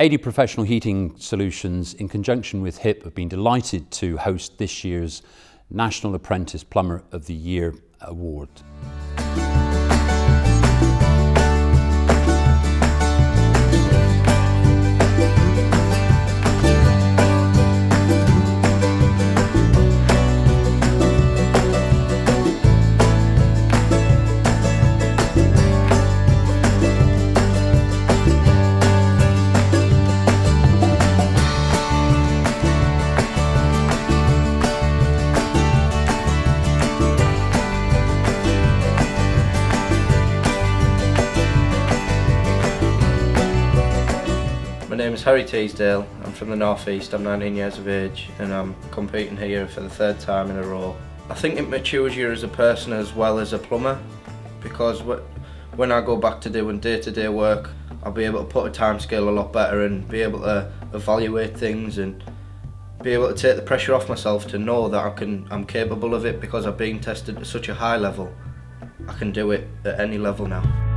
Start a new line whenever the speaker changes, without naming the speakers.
ADEY Professional Heating Solutions, in conjunction with HIP, have been delighted to host this year's National Apprentice Plumber of the Year award.
My name is Harry Teasdale. I'm from the North East. I'm 19 years of age and I'm competing here for the third time in a row. I think it matures you as a person as well as a plumber, because when I go back to doing day-to-day work, I'll be able to put a time scale a lot better and be able to evaluate things and be able to take the pressure off myself to know that I'm capable of it, because I've been tested at such a high level. I can do it at any level now.